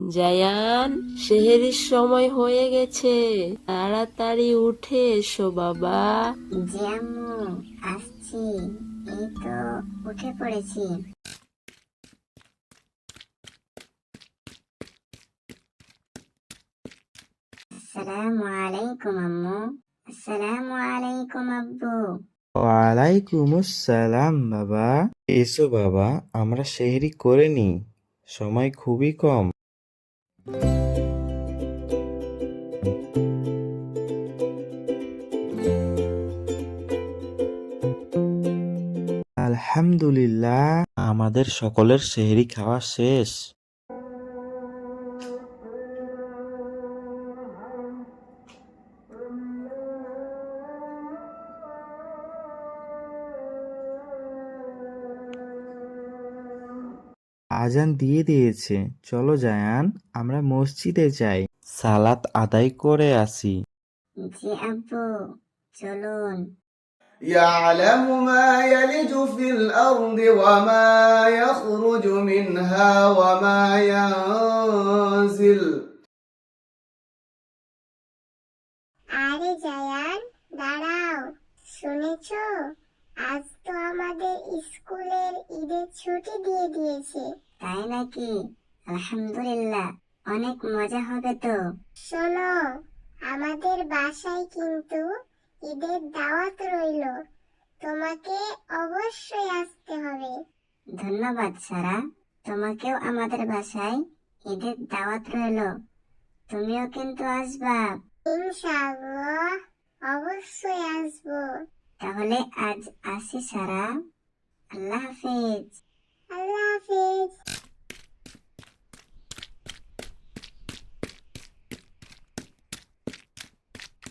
জায়ান, সেহরির সময় হয়ে গেছে, তাড়াতাড়ি উঠে এসো বাবা। জি আম্মু, আসছি। এই তো উঠে পড়েছি। আসসালামু আলাইকুম আম্মু। আসসালামু আলাইকুম আব্বু। ওয়ালাইকুম আসসালাম বাবা। এসো বাবা, আমরা সেহরি করে নি, সময় খুবই কম। আলহামদুলিল্লাহ, আমাদের সকলের সেহরি খাওয়া শেষ। আজান দিয়ে দিয়েছে, চলো জায়ান, আমরা মসজিদে যাই, সালাত আদায় করে আসি। জি আব্বু, চলুন। يعلم ما يلج في الأرض وما يخرج منها وما ينزل আরে জায়ান, দাঁড়াও। শুনেছো, আজ তো আমাদের স্কুলের ঈদের ছুটি দিয়ে দিয়েছে। তাই নাকি? আলহামদুলিল্লাহ, অনেক মজা হবে তো। শোনো, আমাদের বাসায় কিন্তু ঈদের দাওয়াত রইলো, তোমাকে অবশ্যই আসতে হবে। ধন্যবাদ সারা, তোমাকেও আমাদের বাসায় ঈদের দাওয়াত রইলো। তুমিও কিন্তু আসবা। ইনশাআল্লাহ, অবশ্যই আসবো। তাহলে আজ আসি সারা। আল্লাহ হাফেজ। আল্লাহ হাফেজ।